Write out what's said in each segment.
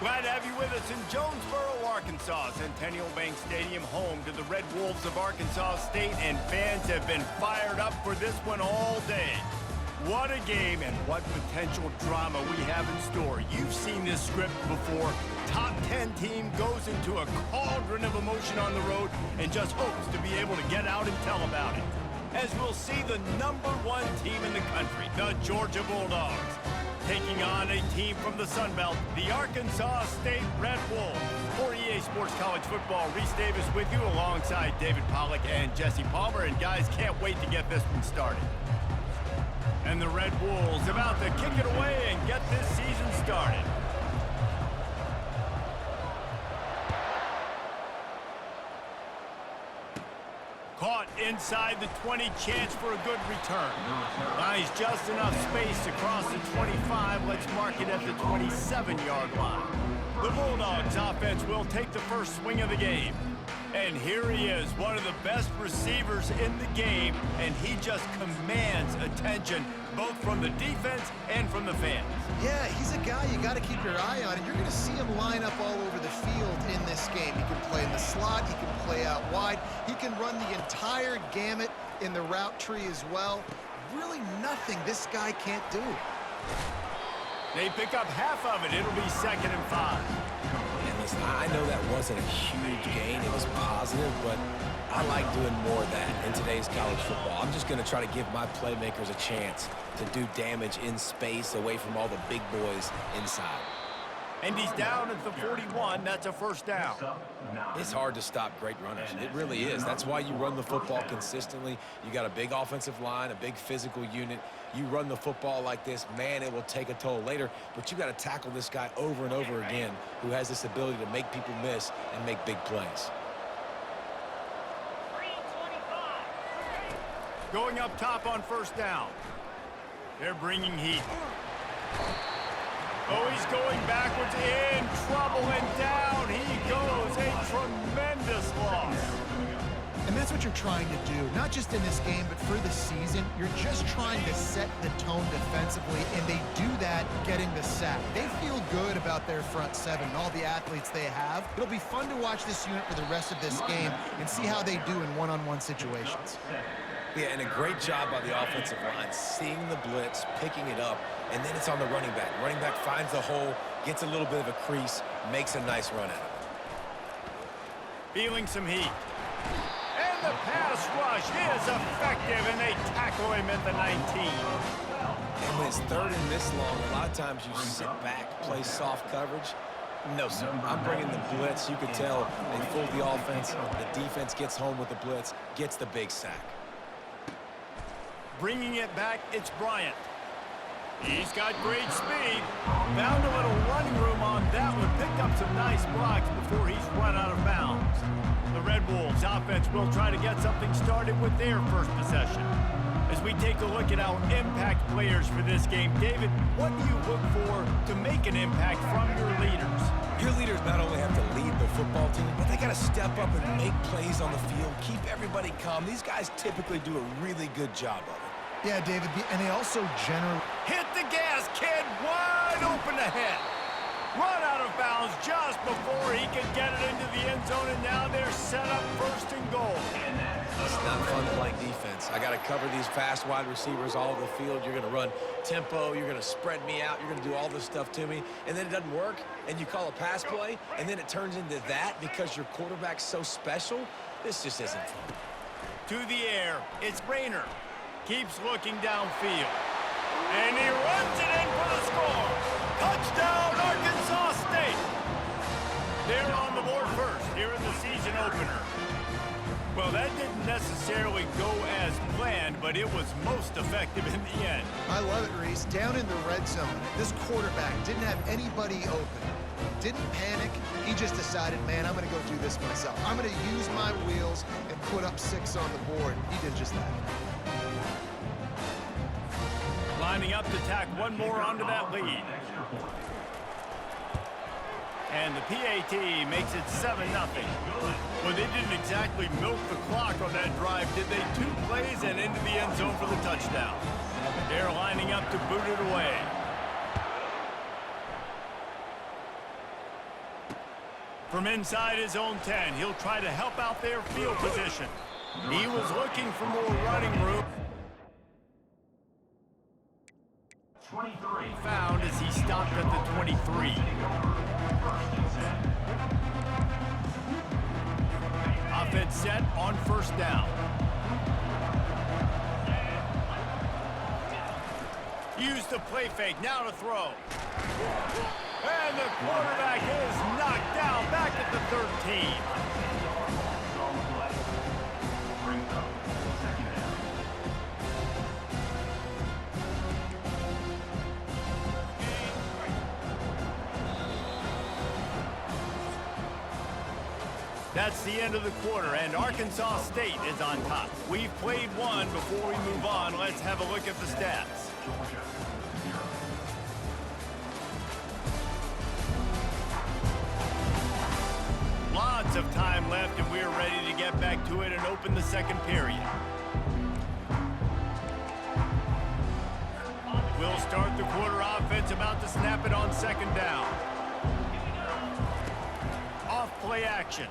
Glad to have you with us in Jonesboro, Arkansas. Centennial Bank Stadium, home to the Red Wolves of Arkansas State, and fans have been fired up for this one all day. What a game and what potential drama we have in store. You've seen this script before. Top 10 team goes into a cauldron of emotion on the road and just hopes to be able to get out and tell about it. As we'll see the #1 team in the country, the Georgia Bulldogs, taking on a team from the Sun Belt, the Arkansas State Red Wolves. For EA Sports College Football, Reese Davis with you alongside David Pollack and Jesse Palmer. And guys, can't wait to get this one started. And the Red Wolves about to kick it away and get this season started. Caught inside the 20, chance for a good return. Buys just enough space across the 25. Let's mark it at the 27-yard line. The Bulldogs offense will take the first swing of the game. And here he is, one of the best receivers in the game, and he just commands attention both from the defense and from the fans. Yeah, he's a guy you got to keep your eye on, and you're going to see him line up all over the field in this game. He can play in the slot, he can play out wide, he can run the entire gamut in the route tree as well. Really nothing this guy can't do. They pick up half of it. It'll be 2nd and 5. Listen, I know that wasn't a huge gain. It was positive, but I like doing more of that in today's college football. I'm just going to try to give my playmakers a chance to do damage in space away from all the big boys inside. And he's down at the 41. That's a first down. It's hard to stop great runners. It really is. That's why you run the football consistently. You got a big offensive line, a big physical unit. You run the football like this, man, it will take a toll later. But you got to tackle this guy over and over again who has this ability to make people miss and make big plays. Going up top on first down. They're bringing heat. Oh, he's going backwards, in trouble, and down he goes. A tremendous loss. And that's what you're trying to do, not just in this game, but for the season. You're just trying to set the tone defensively, and they do that getting the sack. They feel good about their front seven and all the athletes they have. It'll be fun to watch this unit for the rest of this game and see how they do in one-on-one situations. Yeah, and a great job by the offensive line, seeing the blitz, picking it up, and then it's on the running back. Running back finds the hole, gets a little bit of a crease, makes a nice run at it. Feeling some heat. And the pass rush is effective, and they tackle him at the 19. And when it's 3rd and this long, a lot of times you sit back, play soft coverage. No, sir. I'm bringing the blitz. You can tell they fooled the offense. The defense gets home with the blitz, gets the big sack. Bringing it back, it's Bryant. He's got great speed. Found a little running room on that one. Picked up some nice blocks before he's run out of bounds. The Red Wolves offense will try to get something started with their first possession. As we take a look at our impact players for this game, David, what do you look for to make an impact from your leaders? Your leaders not only have to lead the football team, but they got to step up and make plays on the field, keep everybody calm. These guys typically do a really good job of it. Yeah, David, and they also generally hit the gas, kid, wide open ahead. Run out of bounds just before he could get it into the end zone, and now they're set up 1st and goal. It's not fun playing defense. I got to cover these fast wide receivers all over the field. You're going to run tempo. You're going to spread me out. You're going to do all this stuff to me, and then it doesn't work, and you call a pass play, and then it turns into that because your quarterback's so special. This just isn't fun. To the air, it's Rayner. Keeps looking downfield. And he runs it in for the score. Touchdown, Arkansas State. They're on the board first here in the season opener. Well, that didn't necessarily go as planned, but it was most effective in the end. I love it, Reese. Down in the red zone, this quarterback didn't have anybody open. Didn't panic. He just decided, man, I'm going to go do this myself. I'm going to use my wheels and put up 6 on the board. He did just that. Lining up to tack one more onto that lead. And the PAT makes it 7-0. Well, they didn't exactly milk the clock on that drive, did they? 2 plays and into the end zone for the touchdown. They're lining up to boot it away. From inside his own 10, he'll try to help out their field position. He was looking for more running room. 23. Found as he stopped at the 23. Offense set on first down. Use the play fake, now to throw. And the quarterback is knocked down back at the 13. That's the end of the quarter, and Arkansas State is on top. We've played one. Before we move on, let's have a look at the stats. Lots of time left, and we're ready to get back to it and open the second period. We'll start the quarter offense, about to snap it on second down. Off play action.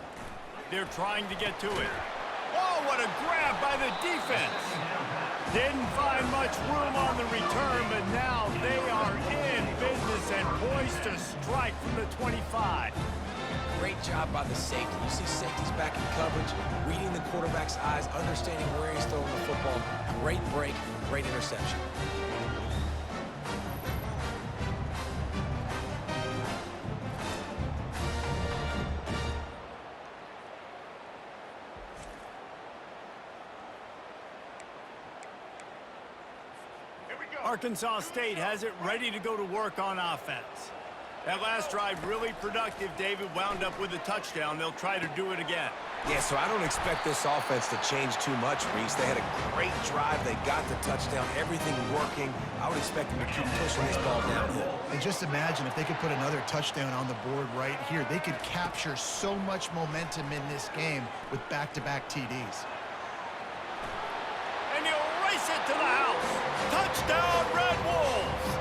They're trying to get to it. Oh, what a grab by the defense. Didn't find much room on the return, but now they are in business and poised to strike from the 25. Great job by the safety. You see safeties back in coverage, reading the quarterback's eyes, understanding where he's throwing the football. Great break, great interception. Arkansas State has it ready to go to work on offense. That last drive really productive. David wound up with a touchdown. They'll try to do it again. Yeah, so I don't expect this offense to change too much, Reese. They had a great drive. They got the touchdown. Everything working. I would expect them to keep pushing this ball downhill. And just imagine if they could put another touchdown on the board right here. They could capture so much momentum in this game with back-to-back TDs. And he'll race it to the house. Touchdown, Red Wolves!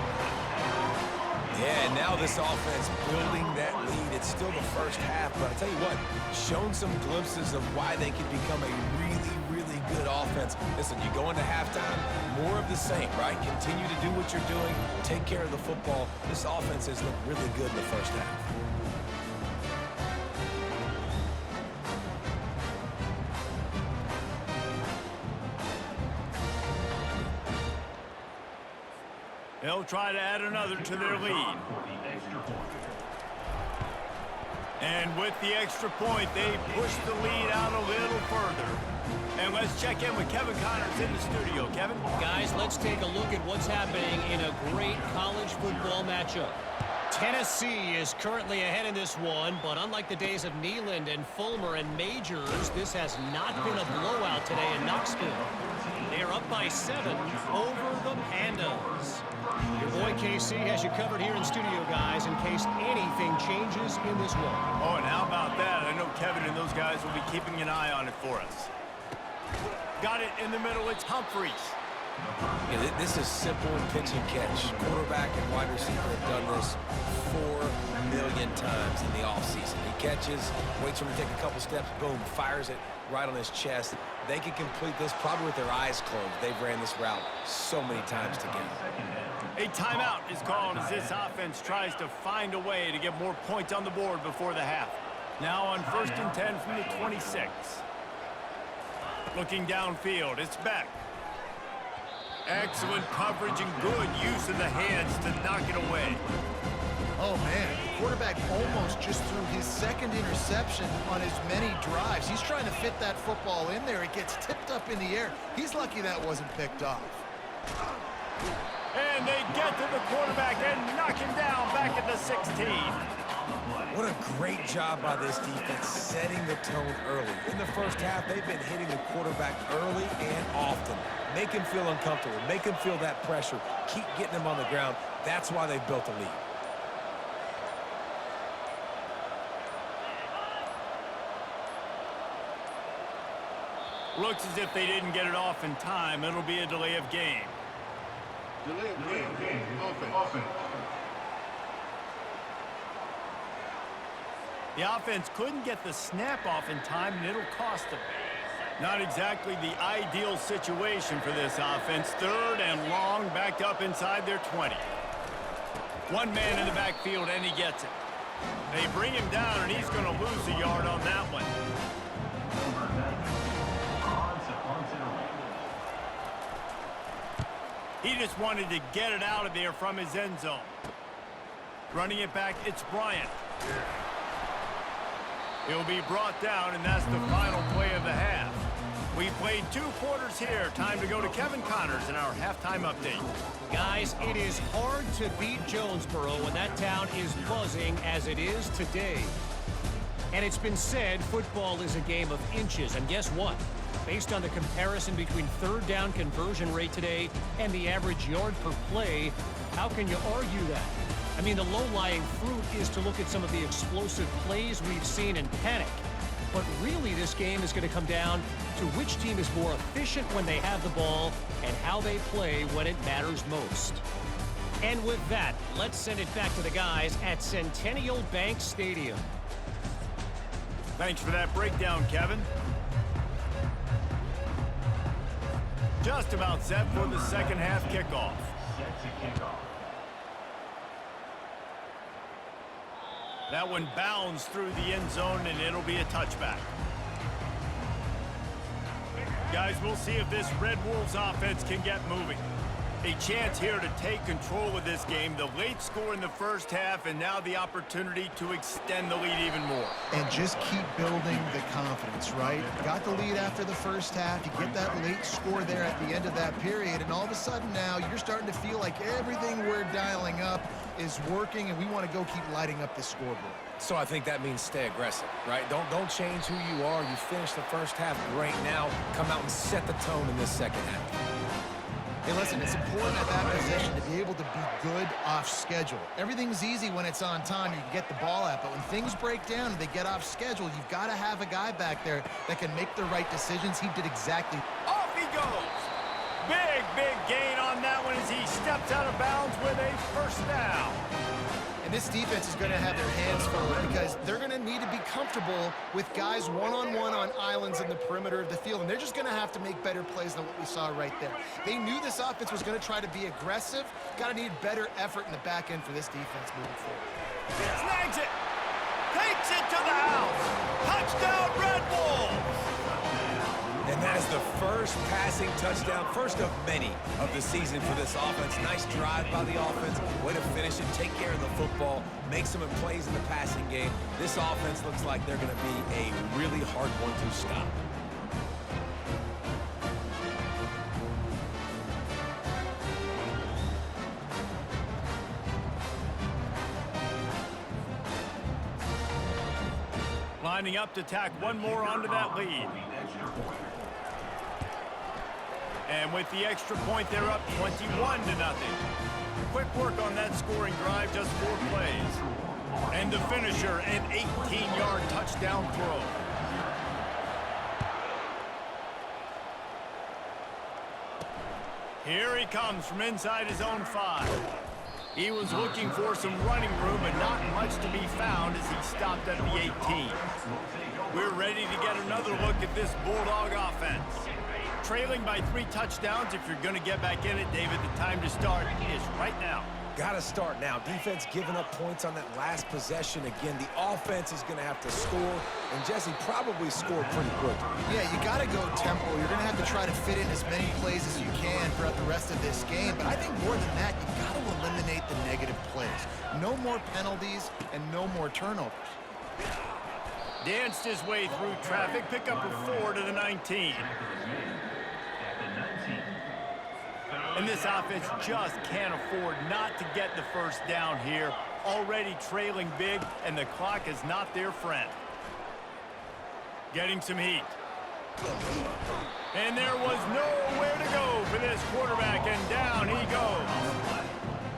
Yeah, and now this offense building that lead. It's still the first half, but I'll tell you what, shown some glimpses of why they could become a really, really good offense. Listen, you go into halftime, more of the same, right? Continue to do what you're doing, take care of the football. This offense has looked really good in the first half. They'll try to add another to their lead. And with the extra point, they push the lead out a little further. And let's check in with Kevin Connors in the studio. Kevin? Guys, let's take a look at what's happening in a great college football matchup. Tennessee is currently ahead in this one, but unlike the days of Neyland and Fulmer and Majors, this has not been a blowout today in Knoxville. They are up by 7 over the Pandas. Your boy KC has you covered here in studio, guys, in case anything changes in this one. Oh, and how about that? I know Kevin and those guys will be keeping an eye on it for us. Got it in the middle. It's Humphreys. Yeah, this is simple pitch and catch. Quarterback and wide receiver have done this 4 million times in the offseason. He catches, waits for him to take a couple steps, boom, fires it right on his chest. They can complete this probably with their eyes closed. They've ran this route so many times together. A timeout is called as this offense tries to find a way to get more points on the board before the half. Now on 1st and 10 from the 26. Looking downfield, it's Beck. Excellent coverage and good use of the hands to knock it away. Oh, man. The quarterback almost just threw his second interception on as many drives. He's trying to fit that football in there. It gets tipped up in the air. He's lucky that wasn't picked off. And they get to the quarterback and knock him down back at the 16. What a great job by this defense setting the tone early. In the first half, they've been hitting the quarterback early and often. Make him feel uncomfortable. Make him feel that pressure. Keep getting him on the ground. That's why they've built a lead. Looks as if they didn't get it off in time. It'll be a delay of game. Delay of game. Offense. The offense couldn't get the snap off in time, and it'll cost them. Not exactly the ideal situation for this offense. 3rd and long, backed up inside their 20. One man in the backfield, and he gets it. They bring him down, and he's going to lose a yard on that one. He just wanted to get it out of there from his end zone. Running it back, it's Bryant. He'll be brought down, and that's the final play of the half. We've played 2 quarters here. Time to go to Kevin Connors in our halftime update. Guys, it is hard to beat Jonesboro when that town is buzzing as it is today. And it's been said football is a game of inches. And guess what? Based on the comparison between 3rd down conversion rate today and the average yard per play, how can you argue that? I mean, the low-lying fruit is to look at some of the explosive plays we've seen in TyTanik. But really, this game is going to come down to which team is more efficient when they have the ball and how they play when it matters most. And with that, let's send it back to the guys at Centennial Bank Stadium. Thanks for that breakdown, Kevin. Just about set for the second half kickoff. Set to kickoff. That one bounds through the end zone, and it'll be a touchback. Guys, we'll see if this Red Wolves offense can get moving. A chance here to take control of this game. The late score in the first half, and now the opportunity to extend the lead even more. And just keep building the confidence, right? Got the lead after the first half. You get that late score there at the end of that period, and all of a sudden now you're starting to feel like everything we're dialing up is working, and we want to go keep lighting up the scoreboard. So I think that means stay aggressive, right? Don't change who you are. You finished the first half great. Now come out and set the tone in this second half. Hey, listen, it's important at that position to be able to be good off schedule. Everything's easy when it's on time. You can get the ball out, but when things break down and they get off schedule, you've got to have a guy back there that can make the right decisions. He did exactly. Off he goes. Big gain on that one as he steps out of bounds with a first down. And this defense is going to have their hands full because they're going to need to be comfortable with guys one-on-one on islands in the perimeter of the field, and they're just going to have to make better plays than what we saw right there. They knew this offense was going to try to be aggressive. Got to need better effort in the back end for this defense moving forward. Snags it. Takes it to the house. Touchdown, Red Wolves. And that is the first passing touchdown, first of many of the season for this offense. Nice drive by the offense. Way to finish it, take care of the football, make some plays in the passing game. This offense looks like they're going to be a really hard one to stop. Lining up to tack one more onto that lead. And with the extra point, they're up 21-0. Quick work on that scoring drive, just 4 plays. And the finisher, an 18-yard touchdown throw. Here he comes from inside his own 5. He was looking for some running room, but not much to be found as he stopped at the 18. We're ready to get another look at this Bulldog offense. Trailing by 3 touchdowns. If you're going to get back in it, David, the time to start is right now. Got to start now. Defense giving up points on that last possession. Again, the offense is going to have to score, and Jesse probably scored pretty quickly. Yeah, you got to go tempo. You're going to have to try to fit in as many plays as you can throughout the rest of this game, but I think more than that, you got to eliminate the negative plays. No more penalties and no more turnovers. Danced his way through traffic, pick up a 4 to the 19. And this offense just can't afford not to get the first down here. Already trailing big, and the clock is not their friend. Getting some heat. And there was nowhere to go for this quarterback, and down he goes.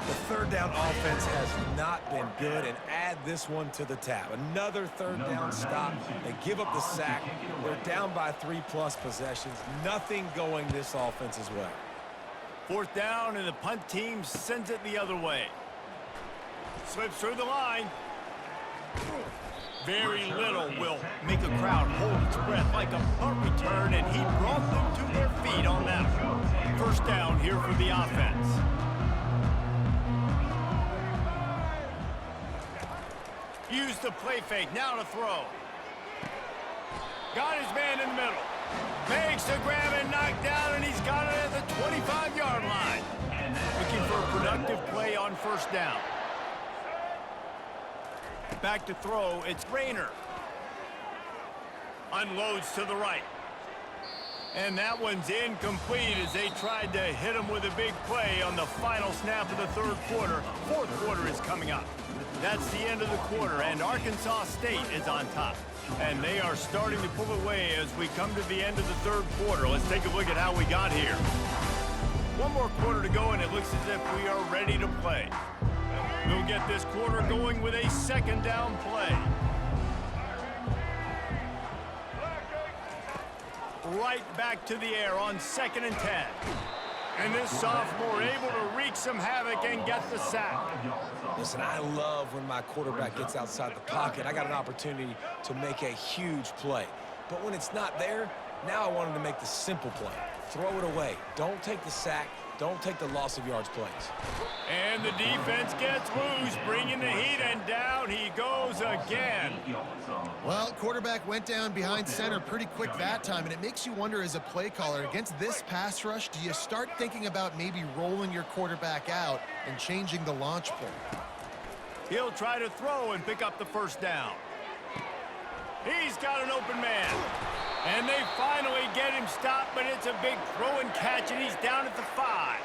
The third down offense has not been good, and add this one to the tab. Another third down stop. They give up the sack. They're down by 3+ possessions. Nothing going this offense's way. 4th down, and the punt team sends it the other way. Slips through the line. Very little will make a crowd hold its breath like a punt return, and he brought them to their feet on that one. First down here for the offense. Use the play fake, now to throw. Got his man in the middle. Makes the grab and knock down, and he's got it at the 25-yard line. Looking for a productive play on first down. Back to throw, it's Rayner. Unloads to the right. And that one's incomplete as they tried to hit him with a big play on the final snap of the third quarter. Fourth quarter is coming up. That's the end of the quarter, and Arkansas State is on top. And they are starting to pull away as we come to the end of the third quarter. Let's take a look at how we got here. One more quarter to go, and it looks as if we are ready to play. We'll get this quarter going with a second down play. Right back to the air on 2nd and 10. And this sophomore able to wreak some havoc and get the sack. Listen, I love when my quarterback gets outside the pocket. I got an opportunity to make a huge play. But when it's not there, now I want him to make the simple play. Throw it away. Don't take the sack. Don't take the loss of yards plays. And the defense gets loose, bringing the heat, and down he goes again. Well, quarterback went down behind center pretty quick that time, and it makes you wonder as a play caller, against this pass rush, do you start thinking about maybe rolling your quarterback out and changing the launch point? He'll try to throw and pick up the first down. He's got an open man. And they finally get him stopped, but it's a big throw and catch, and he's down at the 5.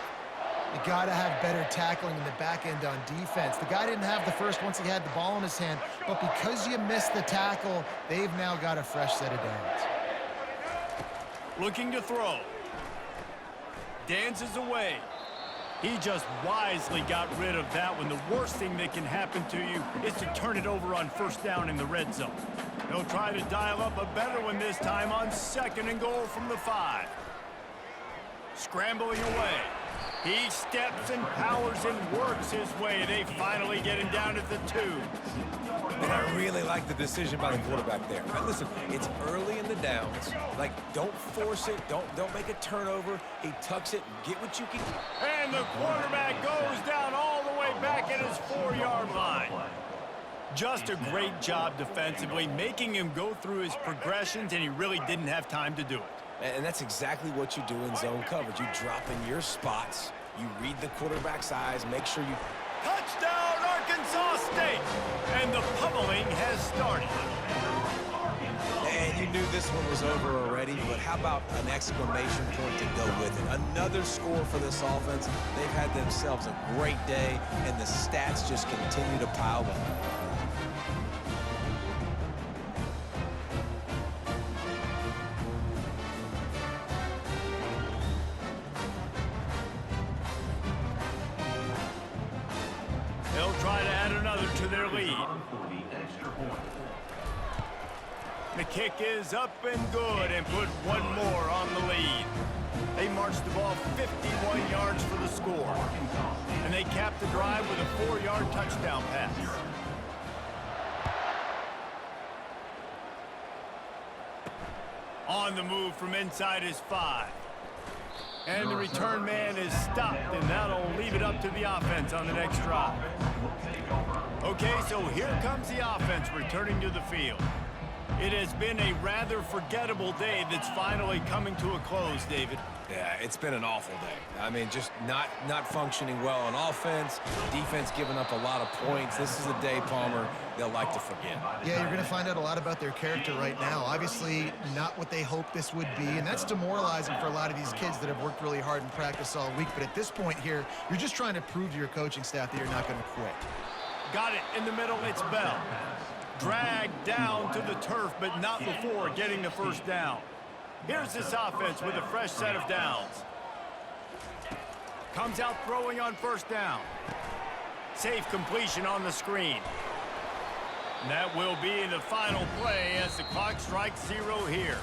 You got to have better tackling in the back end on defense. The guy didn't have the first once he had the ball in his hand, but because you missed the tackle, they've now got a fresh set of downs. Looking to throw. Dances away. He just wisely got rid of that one. The worst thing that can happen to you is to turn it over on first down in the red zone. They'll try to dial up a better one this time on 2nd and goal from the 5. Scrambling away. He steps and powers and works his way. They finally get him down at the 2. And I really like the decision by the quarterback there. Now, listen, it's early in the downs. Like, don't force it. Don't make a turnover. He tucks it. Get what you can. And the quarterback goes down all the way back at his 4-yard line. Just a great job defensively, making him go through his progressions, and he really didn't have time to do it. And that's exactly what you do in zone coverage. You drop in your spots. You read the quarterback's eyes. Make sure you... Touchdown, Arkansas State! And the pummeling has started. And you knew this one was over already, but how about an exclamation point to go with it? Another score for this offense. They've had themselves a great day, and the stats just continue to pile up. They'll try to add another to their lead. The kick is up and good and put one more on the lead. They marched the ball 51 yards for the score. And they capped the drive with a 4-yard touchdown pass. On the move from inside his 5. And the return man is stopped, and that'll leave it up to the offense on the next drive. Okay, so here comes the offense returning to the field. It has been a rather forgettable day that's finally coming to a close, David. Yeah, it's been an awful day. I mean, just not functioning well on offense, defense giving up a lot of points. This is a day, Palmer, they'll like to forget. Yeah, you're going to find out a lot about their character right now. Obviously, not what they hoped this would be, and that's demoralizing for a lot of these kids that have worked really hard in practice all week. But at this point here, you're just trying to prove to your coaching staff that you're not going to quit. Got it in the middle, it's Bell. Dragged down to the turf, but not before getting the first down. Here's this offense with a fresh set of downs. Comes out throwing on first down. Safe completion on the screen. And that will be the final play as the clock strikes 0 here.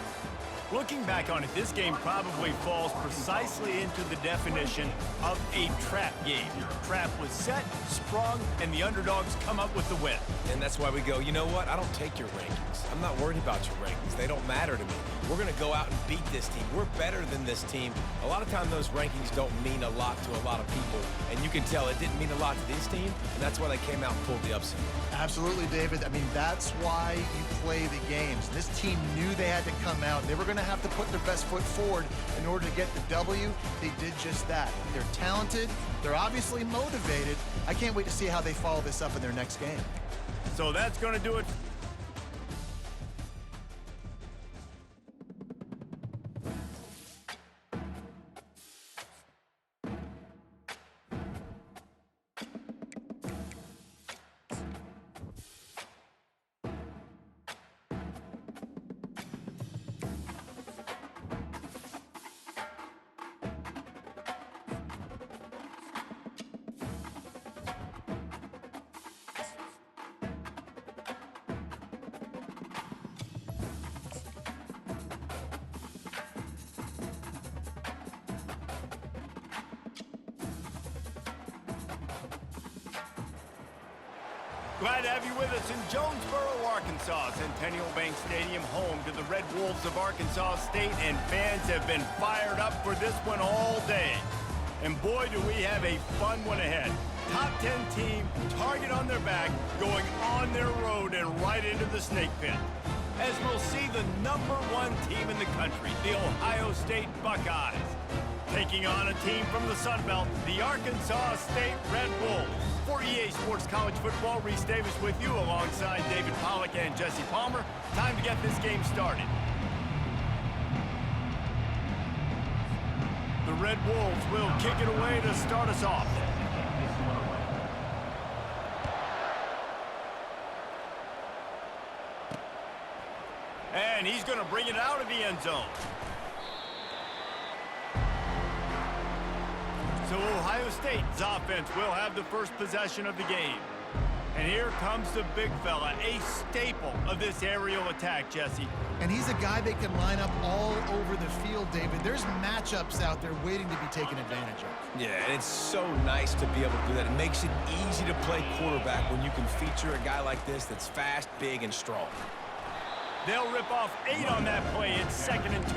Looking back on it, this game probably falls precisely into the definition of a trap game. Trap was set, sprung, and the underdogs come up with the win. And that's why we go, you know what? I don't take your rankings. I'm not worried about your rankings. They don't matter to me. We're going to go out and beat this team. We're better than this team. A lot of times those rankings don't mean a lot to a lot of people, and you can tell it didn't mean a lot to this team, and that's why they came out and pulled the upset. Absolutely, David. I mean, that's why you play the games. This team knew they had to come out. They were going to have to put their best foot forward in order to get the W. They did just that. They're talented. They're obviously motivated. I can't wait to see how they follow this up in their next game. So that's going to do it. Glad to have you with us in Jonesboro, Arkansas. Centennial Bank Stadium, home to the Red Wolves of Arkansas State, and fans have been fired up for this one all day. And boy, do we have a fun one ahead. Top 10 team, target on their back, going on their road and right into the snake pit. As we'll see the #1 team in the country, the Ohio State Buckeyes, taking on a team from the Sun Belt, the Arkansas State Red Wolves. For EA Sports College Football, Reese Davis with you alongside David Pollack and Jesse Palmer. Time to get this game started. The Red Wolves will kick it away to start us off. And he's going to bring it out of the end zone. So Ohio State's offense will have the first possession of the game. And here comes the big fella, a staple of this aerial attack, Jesse. And he's a guy they can line up all over the field, David. There's matchups out there waiting to be taken advantage of. Yeah, and it's so nice to be able to do that. It makes it easy to play quarterback when you can feature a guy like this that's fast, big, and strong. They'll rip off 8 on that play. It's 2nd and 2.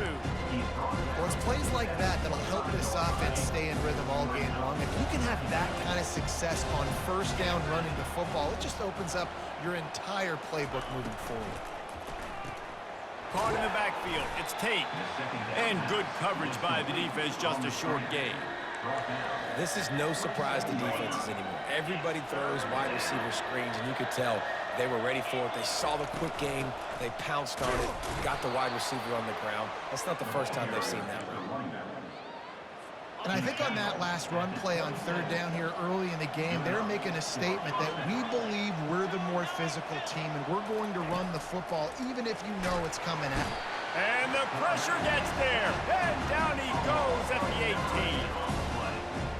Well, it's plays like that that'll help this offense stay in rhythm all game long. If you can have that kind of success on first down running the football, it just opens up your entire playbook moving forward. Caught in the backfield. It's Tate. And good coverage by the defense, just a short gain. This is no surprise to defenses anymore. Everybody throws wide receiver screens, and you could tell they were ready for it. They saw the quick game. They pounced on it, got the wide receiver on the ground. That's not the first time they've seen that run. And I think on that last run play on 3rd down here early in the game, they're making a statement that we believe we're the more physical team, and we're going to run the football even if you know it's coming out. And the pressure gets there. And down he goes at the 18.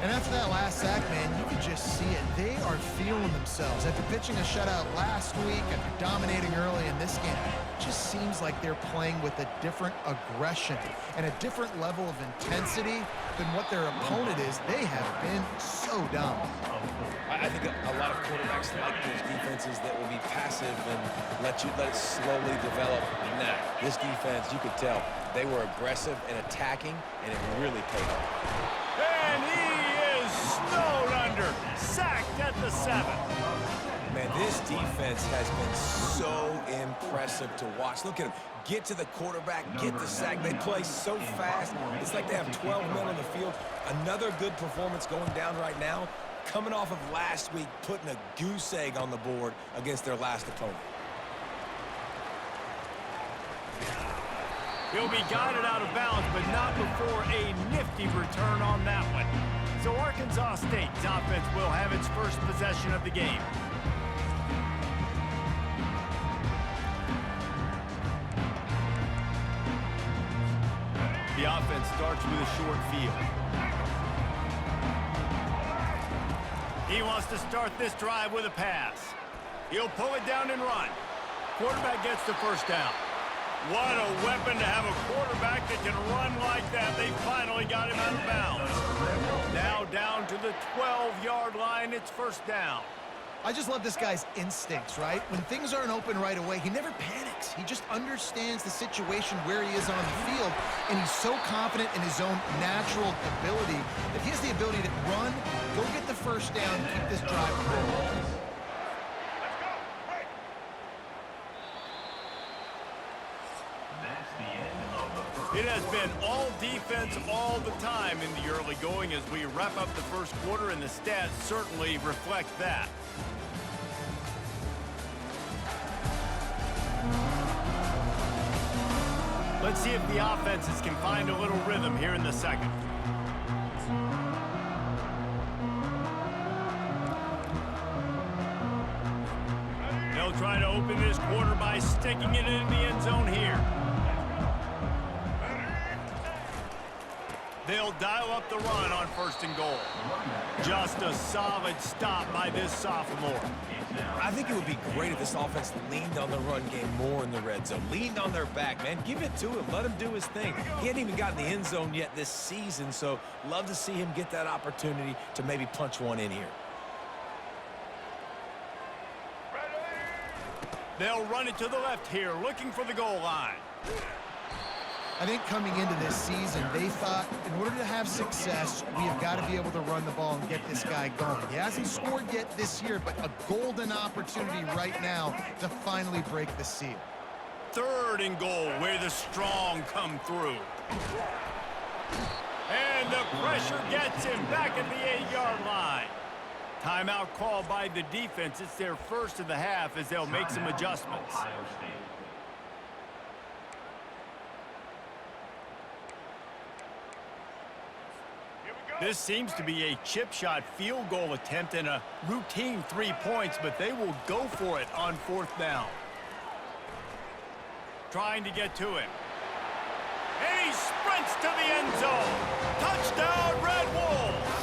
And after that last sack, man, you could just see it. They are feeling themselves. After pitching a shutout last week, after dominating early in this game, it just seems like they're playing with a different aggression and a different level of intensity than what their opponent is. They have been so dominant. I think a lot of quarterbacks like those defenses that will be passive and let it slowly develop. Nah, this defense, you could tell, they were aggressive and attacking, and it really paid off. And he is snowed under, sacked at the 7. Man, this defense has been so impressive to watch. Look at them. Get to the quarterback, get the sack. They play so fast. It's like they have 12 men on the field. Another good performance going down right now, coming off of last week, putting a goose egg on the board against their last opponent. He'll be guided out of bounds, but not before a nifty return on that one. So Arkansas State's offense will have its first possession of the game. The offense starts with a short field. He wants to start this drive with a pass. He'll pull it down and run. Quarterback gets the first down. What a weapon to have a quarterback that can run like that. They finally got him out of bounds. Now down to the 12-yard line. It's first down. I just love this guy's instincts, right? When things aren't open right away, he never panics. He just understands the situation where he is on the field, and he's so confident in his own natural ability that he has the ability to run, go get the first down, keep this drive going. It has been all defense all the time in the early going as we wrap up the first quarter, and the stats certainly reflect that. Let's see if the offenses can find a little rhythm here in the second. They'll try to open this quarter by sticking it in the end zone here. They'll dial up the run on first and goal. Just a solid stop by this sophomore. I think it would be great if this offense leaned on the run game more in the red zone. Leaned on their back, man. Give it to him. Let him do his thing. He hadn't even gotten the end zone yet this season, so love to see him get that opportunity to maybe punch one in here. They'll run it to the left here, looking for the goal line. I think coming into this season, they thought in order to have success, we have got to be able to run the ball and get this guy going. He hasn't scored yet this year, but a golden opportunity right now to finally break the seal. Third and goal, where the strong come through. And the pressure gets him back at the 8-yard line. Timeout called by the defense. It's their first of the half as they'll make some adjustments. This seems to be a chip shot field goal attempt and a routine 3 points, but they will go for it on fourth down. Trying to get to him. And he sprints to the end zone. Touchdown, Red Wolves!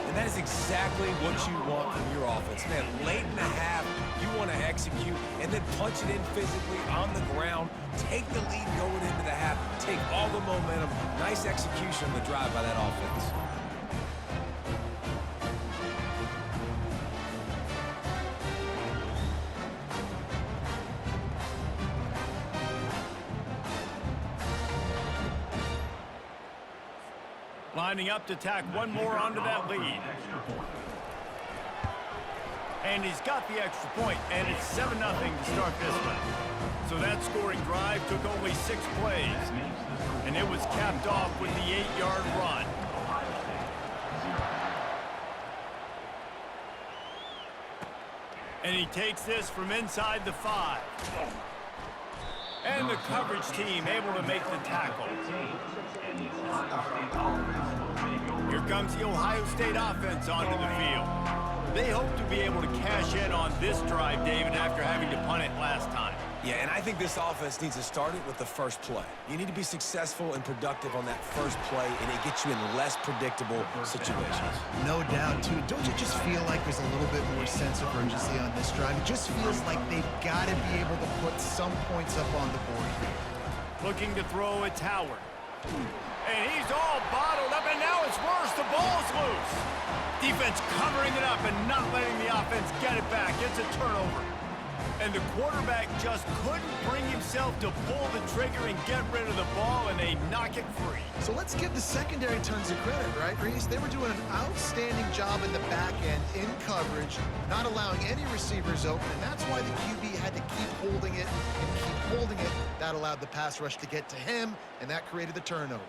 And that is exactly what you want from your offense. Man, late in the half, you want to execute and then punch it in physically on the ground. Take the lead going into the half. Take all the momentum. Nice execution on the drive by that offense. Lining up to tack one more onto that lead. And he's got the extra point, and it's 7-0 to start this one. So that scoring drive took only 6 plays, and it was capped off with the 8-yard run. And he takes this from inside the 5. And the coverage team able to make the tackle. Here comes the Ohio State offense onto the field. They hope to be able to cash in on this drive, David, after having to punt it last time. Yeah, and I think this offense needs to start it with the first play. You need to be successful and productive on that first play, and it gets you in less predictable situations. No doubt, too. Don't you just feel like there's a little bit more sense of urgency on this drive? It just feels like they've got to be able to put some points up on the board here. Looking to throw, it's Howard. And he's all bottled up, and now it's worse. The ball's loose. Defense covering it up and not letting the offense get it back. It's a turnover. And the quarterback just couldn't bring himself to pull the trigger and get rid of the ball, and they knock it free. So let's give the secondary tons of credit, right, Reese? They were doing an outstanding job in the back end, in coverage, not allowing any receivers open, and that's why the QB had to keep holding it and keep holding it. That allowed the pass rush to get to him, and that created the turnover.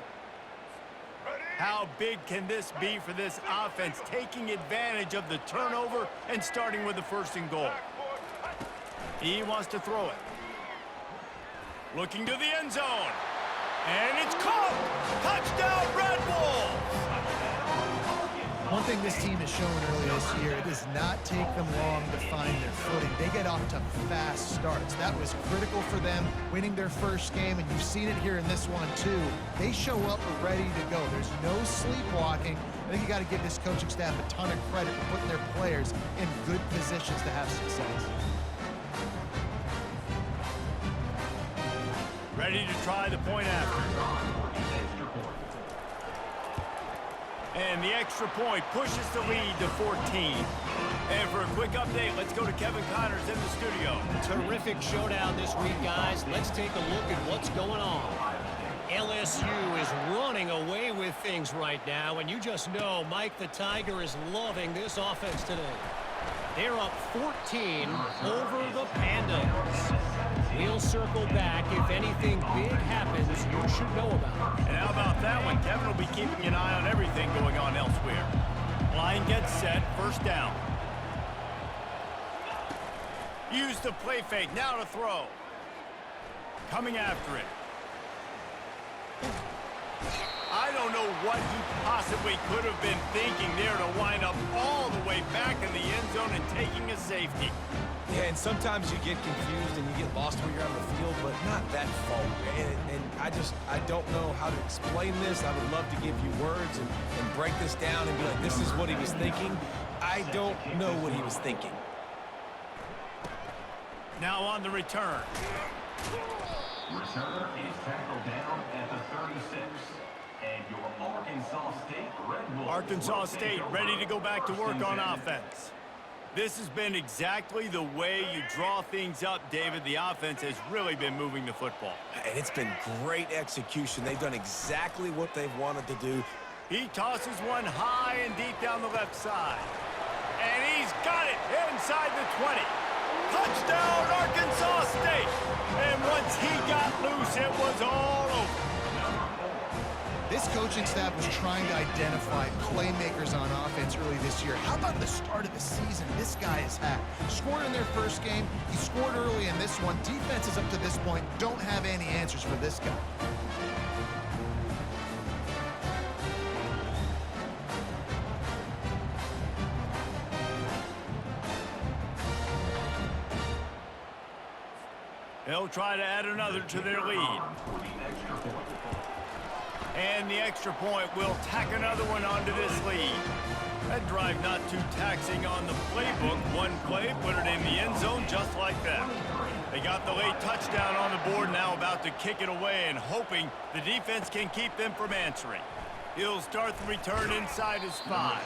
How big can this be for this offense, taking advantage of the turnover and starting with the first and goal? He wants to throw it. Looking to the end zone. And it's caught! Touchdown, Red Wolves! One thing this team has shown earlier this year, it does not take them long to find their footing. They get off to fast starts. That was critical for them, winning their first game, and you've seen it here in this one, too. They show up ready to go. There's no sleepwalking. I think you got to give this coaching staff a ton of credit for putting their players in good positions to have success. Ready to try the point after. And the extra point pushes the lead to 14. And for a quick update, let's go to Kevin Connors in the studio. Terrific showdown this week, guys. Let's take a look at what's going on. LSU is running away with things right now, and you just know Mike the Tiger is loving this offense today. They're up 14 over the Pandas. We'll circle back if anything big happens you should know about. And how about that one? Kevin will be keeping an eye on everything going on elsewhere. Line gets set, first down. Use the play fake, now to throw. Coming after it. I don't know what he possibly could have been thinking there to wind up all the way back in the end zone and taking a safety. Yeah, and sometimes you get confused and you get lost when you're on the field, but not that far. And I don't know how to explain this. I would love to give you words and break this down and be like, this is what he was thinking. I don't know what he was thinking. Now on the return. Returner is tackled down at the 36. And your Arkansas State Red Wolves. Arkansas State ready to go back to work on offense. This has been exactly the way you draw things up, David. The offense has really been moving the football. And it's been great execution. They've done exactly what they've wanted to do. He tosses one high and deep down the left side. And he's got it inside the 20. Touchdown, Arkansas State! And once he got loose, it was all over. This coaching staff was trying to identify playmakers on offense early this year. How about the start of the season this guy has had? Scored in their first game. He scored early in this one. Defenses up to this point don't have any answers for this guy. They'll try to add another to their lead. And the extra point will tack another one onto this lead. That drive not too taxing on the playbook. One play, put it in the end zone just like that. They got the late touchdown on the board, now about to kick it away and hoping the defense can keep them from answering. He'll start the return inside his 5.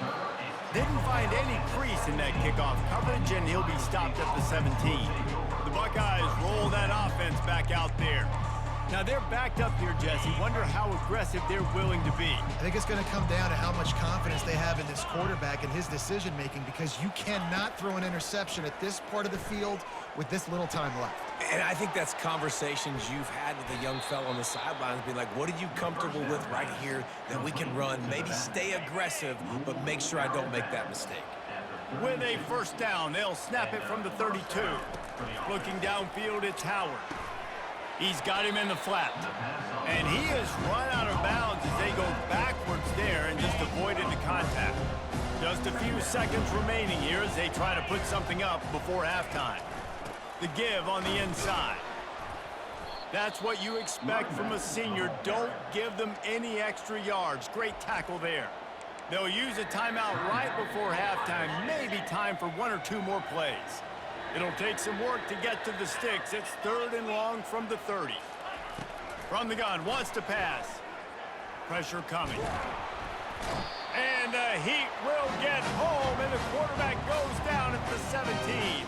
Didn't find any crease in that kickoff coverage, and he'll be stopped at the 17. The Buckeyes roll that offense back out there. Now they're backed up here, Jesse. Wonder how aggressive they're willing to be. I think it's going to come down to how much confidence they have in this quarterback and his decision-making, because you cannot throw an interception at this part of the field with this little time left. And I think that's conversations you've had with a young fellow on the sidelines, being like, what are you comfortable with right here that we can run? Maybe stay aggressive, but make sure I don't make that mistake. With a first down, they'll snap it from the 32. Looking downfield, it's Howard. He's got him in the flat. And he has run out of bounds as they go backwards there and just avoided the contact. Just a few seconds remaining here as they try to put something up before halftime. The give on the inside. That's what you expect from a senior. Don't give them any extra yards. Great tackle there. They'll use a timeout right before halftime. Maybe time for 1 or 2 more plays. It'll take some work to get to the sticks. It's 3rd and long from the 30. From the gun, wants to pass. Pressure coming. And the Heat will get home, and the quarterback goes down at the 17.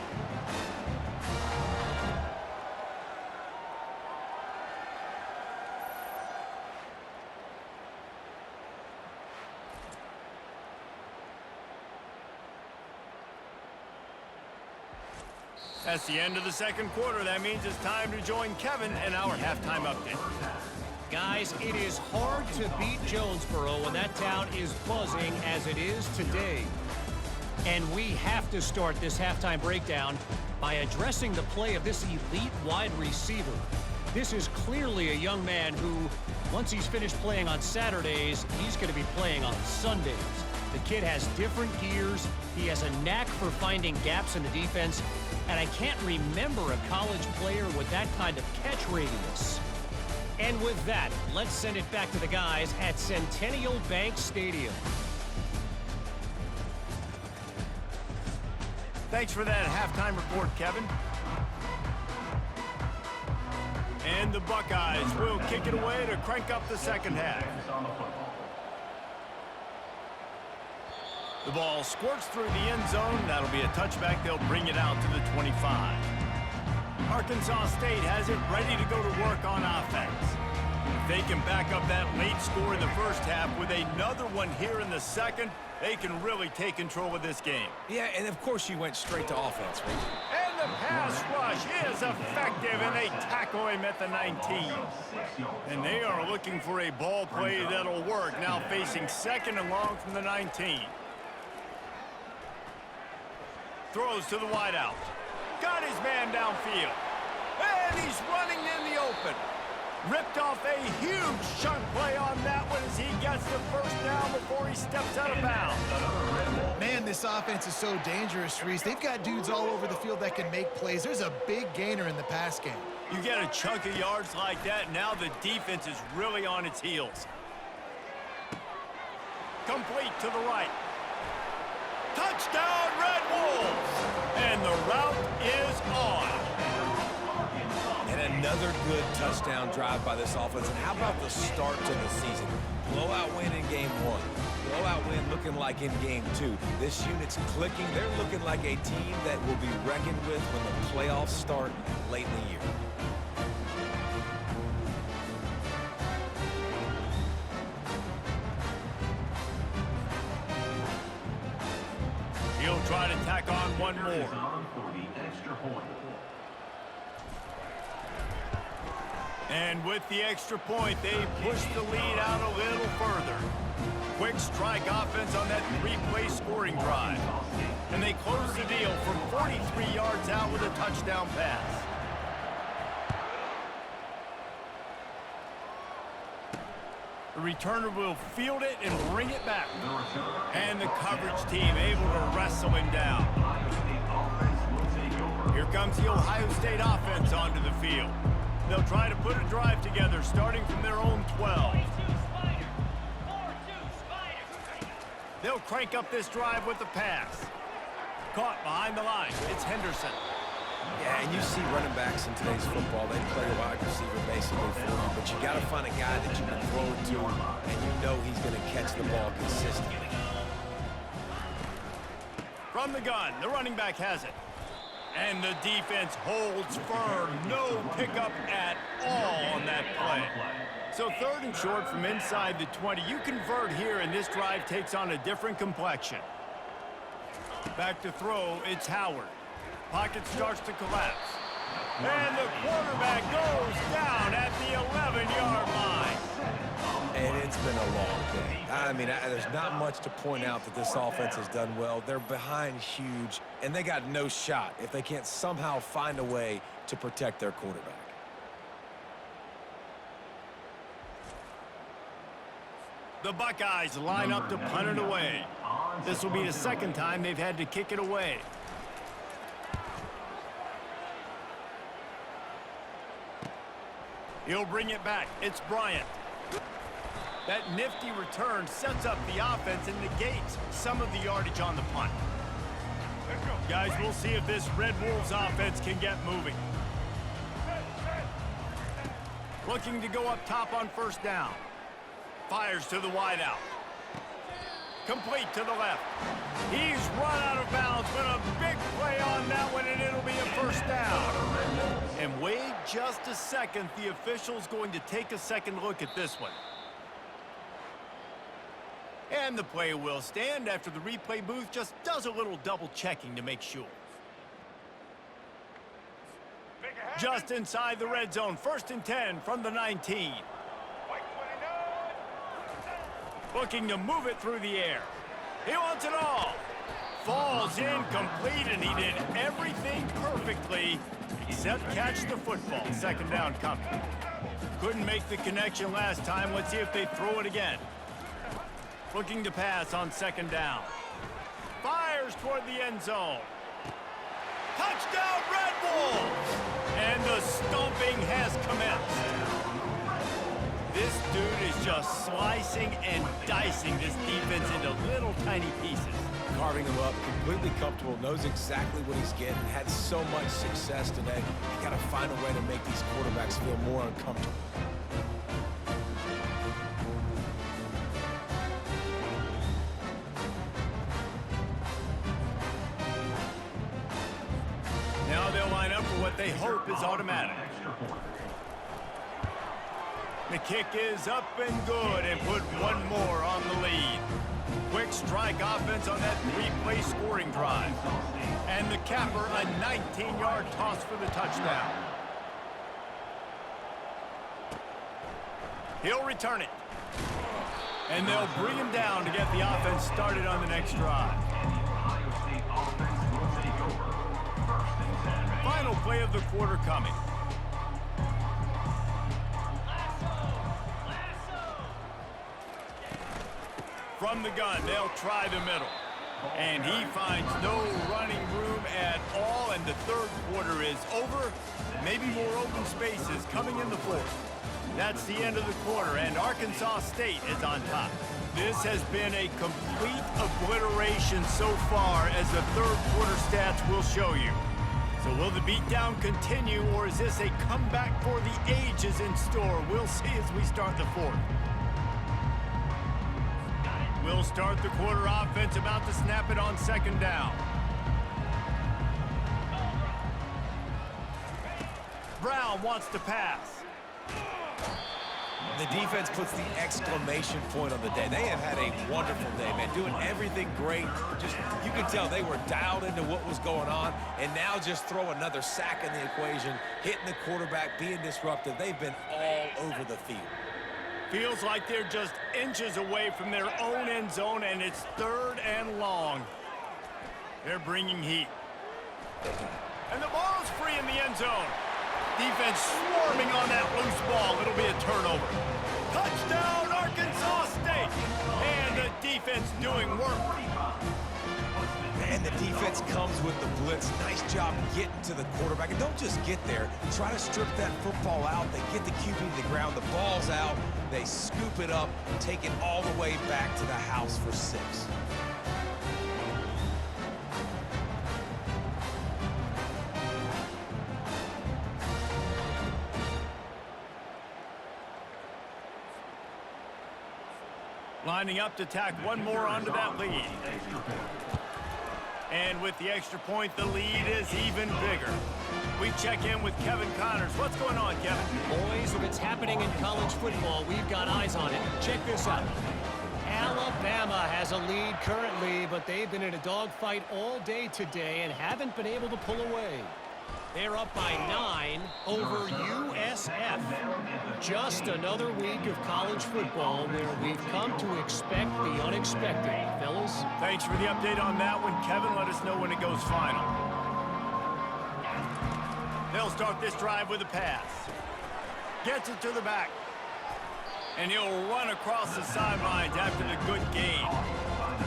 That's the end of the second quarter. That means it's time to join Kevin and our halftime update. Guys, it is hard to beat Jonesboro when that town is buzzing as it is today. And we have to start this halftime breakdown by addressing the play of this elite wide receiver. This is clearly a young man who, once he's finished playing on Saturdays, he's going to be playing on Sundays. The kid has different gears. He has a knack for finding gaps in the defense. And I can't remember a college player with that kind of catch radius. And with that, let's send it back to the guys at Centennial Bank Stadium. Thanks for that halftime report, Kevin. And the Buckeyes will kick it away to crank up the second half. The ball squirts through the end zone. That'll be a touchback. They'll bring it out to the 25. Arkansas State has it ready to go to work on offense. If they can back up that late score in the first half with another one here in the second, they can really take control of this game. Yeah, and of course you went straight to offense, right? And the pass rush is effective, and they tackle him at the 19. And they are looking for a ball play that'll work, now facing second and long from the 19. Throws to the wideout. Got his man downfield. And he's running in the open. Ripped off a huge chunk play on that one as he gets the first down before he steps out of bounds. Man, this offense is so dangerous, Reese. They've got dudes all over the field that can make plays. There's a big gainer in the pass game. You get a chunk of yards like that, now the defense is really on its heels. Complete to the right. Touchdown, Red Wolves! And the route is on. And another good touchdown drive by this offense. And how about the start to the season? Blowout win in game 1. Blowout win looking like in game 2. This unit's clicking. They're looking like a team that will be reckoned with when the playoffs start late in the year. He'll try to tack on one more. And with the extra point, they push the lead out a little further. Quick strike offense on that three-play scoring drive. And they close the deal from 43 yards out with a touchdown pass. The returner will field it and bring it back. And the coverage team able to wrestle him down. Here comes the Ohio State offense onto the field. They'll try to put a drive together starting from their own 12. They'll crank up this drive with the pass. Caught behind the line. It's Henderson. Yeah, and you see running backs in today's football, they play a wide receiver basically for you, but you got to find a guy that you can throw it to, and you know he's going to catch the ball consistently. From the gun, the running back has it. And the defense holds firm. No pickup at all on that play. So third and short from inside the 20. You convert here, and this drive takes on a different complexion. Back to throw, it's Howard. Pocket starts to collapse. And the quarterback goes down at the 11-yard line. And it's been a long day. I mean, there's not much to point out that this offense has done well. They're behind huge, and they got no shot if they can't somehow find a way to protect their quarterback. The Buckeyes line up to punt it away. This will be the second time they've had to kick it away. He'll bring it back. It's Bryant. That nifty return sets up the offense and negates some of the yardage on the punt. Guys, we'll see if this Red Wolves offense can get moving. Looking to go up top on first down. Fires to the wideout. Complete to the left. He's run out of bounds, but a big play on that one, and it'll be a first down. And wait just a second. The official's going to take a second look at this one. And the play will stand after the replay booth just does a little double checking to make sure. Just inside the red zone, 1st and 10 from the 19. Looking to move it through the air. He wants it all. Falls incomplete, and he did everything perfectly except catch the football. Second down coming. Couldn't make the connection last time. Let's see if they throw it again. Looking to pass on second down. Fires toward the end zone. Touchdown, Red Wolves! And the stomping has commenced. This dude is just slicing and dicing this defense into little tiny pieces. carving him up, completely comfortable, knows exactly what he's getting, had so much success today. You got to find a way to make these quarterbacks feel more uncomfortable. Now they'll line up for what they hope is automatic. The kick is up and good, and put one more on the lead. Quick strike offense on that three-play scoring drive. And the capper, a 19-yard toss for the touchdown. He'll return it. And they'll bring him down to get the offense started on the next drive. Final play of the quarter coming. From the gun, they'll try the middle. And he finds no running room at all, and the third quarter is over. Maybe more open spaces coming in the fourth. That's the end of the quarter, and Arkansas State is on top. This has been a complete obliteration so far, as the third quarter stats will show you. So will the beatdown continue, or is this a comeback for the ages in store? We'll see as we start the fourth. We'll start the quarter offense, about to snap it on second down. Brown wants to pass. The defense puts the exclamation point on the day. They have had a wonderful day, man, doing everything great. Just, you can tell they were dialed into what was going on, and now just throw another sack in the equation, hitting the quarterback, being disruptive. They've been all over the field. Feels like they're just inches away from their own end zone, and it's third and long. They're bringing heat. And the ball's free in the end zone. Defense swarming on that loose ball. It'll be a turnover. Touchdown, Arkansas State. And the defense doing work. And the defense comes with the blitz. Nice job getting to the quarterback. And don't just get there. Try to strip that football out. They get the QB to the ground. The ball's out. They scoop it up, take it all the way back to the house for 6. Lining up to tack one more onto that lead. And with the extra point, the lead is even bigger. We check in with Kevin Connors. What's going on, Kevin? Boys, if it's happening in college football, we've got eyes on it. Check this out. Alabama has a lead currently, but they've been in a dogfight all day today and haven't been able to pull away. They're up by 9 over USF. Just another week of college football where we've come to expect the unexpected, fellas. Thanks for the update on that one, Kevin. Let us know when it goes final. They'll start this drive with a pass. Gets it to the back. And he'll run across the sidelines after the good gain.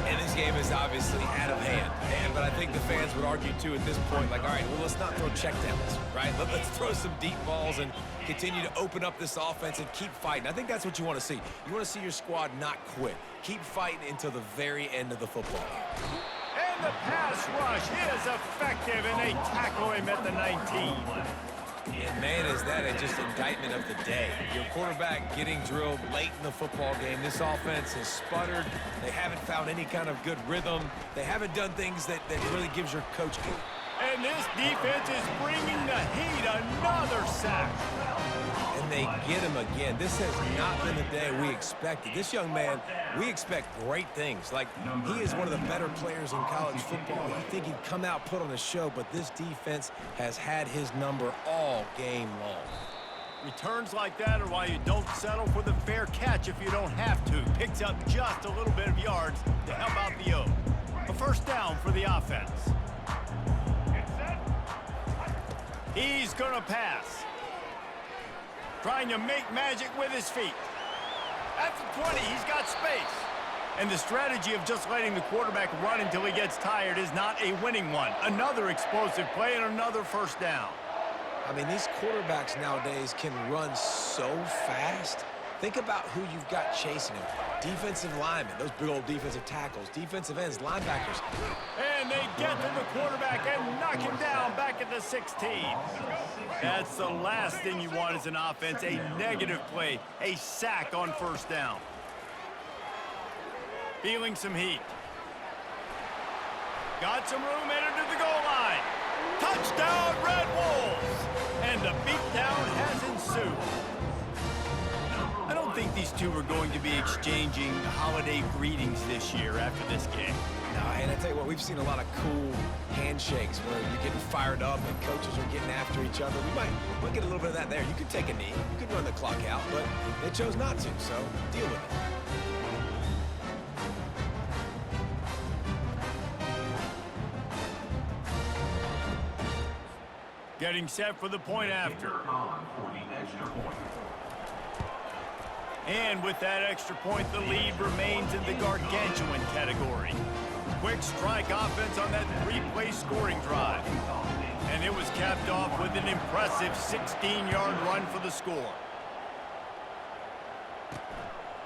And this game is obviously out of hand. But I think the fans would argue, too, at this point, like, all right, well, let's not throw checkdowns, right? Let's throw some deep balls and continue to open up this offense and keep fighting. I think that's what you want to see. You want to see your squad not quit. Keep fighting until the very end of the football game. And the pass rush is effective, and they tackle him at the 19. And, man, is that just indictment of the day. Your quarterback getting drilled late in the football game. This offense has sputtered. They haven't found any kind of good rhythm. They haven't done things that really gives your coach hope. And this defense is bringing the heat. Another sack. And they get him again. This has not been the day we expected. This young man, we expect great things. Like, he is one of the better players in college football. I think he'd come out, put on a show, but this defense has had his number all game long. Returns like that are why you don't settle for the fair catch if you don't have to. Picks up just a little bit of yards to help out the O. A first down for the offense. He's gonna pass. Trying to make magic with his feet. At the 20, he's got space. And the strategy of just letting the quarterback run until he gets tired is not a winning one. Another explosive play and another first down. I mean, these quarterbacks nowadays can run so fast. Think about who you've got chasing him. Defensive linemen, those big old defensive tackles, defensive ends, linebackers. And they get to the quarterback and knock him down back at the 16. That's the last thing you want as an offense, a negative play, a sack on first down. Feeling some heat. Got some room, headed to the goal line. Touchdown, Red Wolves! And the beatdown has ensued. I don't think these two are going to be exchanging holiday greetings this year after this game. No, and I tell you what, we've seen a lot of cool handshakes where you're getting fired up and coaches are getting after each other. We'll get a little bit of that there. You could take a knee, you could run the clock out, but they chose not to, so deal with it. Getting set for the point after. And with that extra point, the lead remains in the gargantuan category. Quick strike offense on that three-play scoring drive. And it was capped off with an impressive 16-yard run for the score.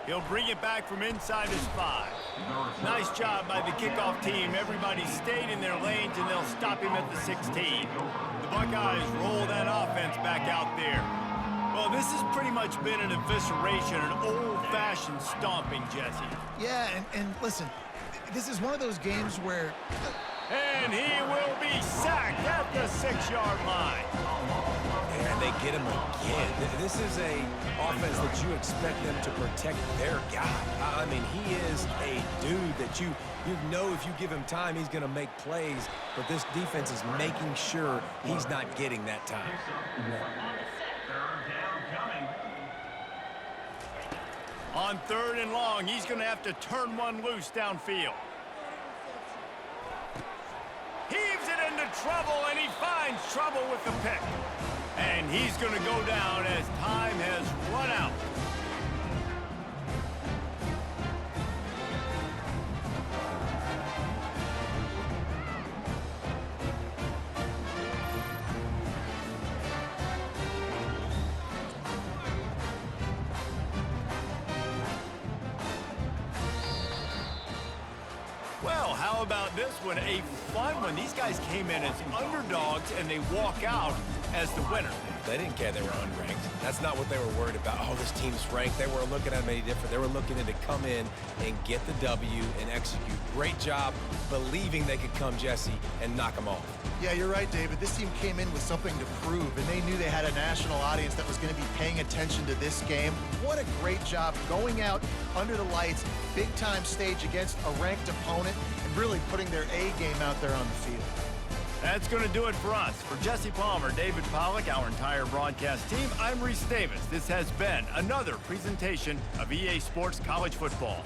He'll bring it back from inside his 5. Nice job by the kickoff team. Everybody stayed in their lanes, and they'll stop him at the 16. The Buckeyes roll that offense back out there. Well, this has pretty much been an evisceration, an old-fashioned stomping, Jesse. Yeah, and listen, this is one of those games where... And he will be sacked at the 6-yard line. And they get him again. This is a offense that you expect them to protect their guy. I mean, he is a dude that you know if you give him time, he's going to make plays. But this defense is making sure he's not getting that time. On 3rd and long, he's going to have to turn one loose downfield. Heaves it into trouble, and he finds trouble with the pick. And he's going to go down as time has run out. Well, how about this one? A fun one. These guys came in as underdogs, and they walk out as the winner. They didn't care they were unranked. That's not what they were worried about. Oh, this team's ranked. They weren't looking at them any different. They were looking to come in and get the W and execute. Great job believing they could come, Jesse, and knock them off. Yeah, you're right, David. This team came in with something to prove, and they knew they had a national audience that was going to be paying attention to this game. What a great job going out under the lights, big-time stage against a ranked opponent, and really putting their A game out there on the field. That's going to do it for us. For Jesse Palmer, David Pollack, our entire broadcast team, I'm Reese Davis. This has been another presentation of EA Sports College Football.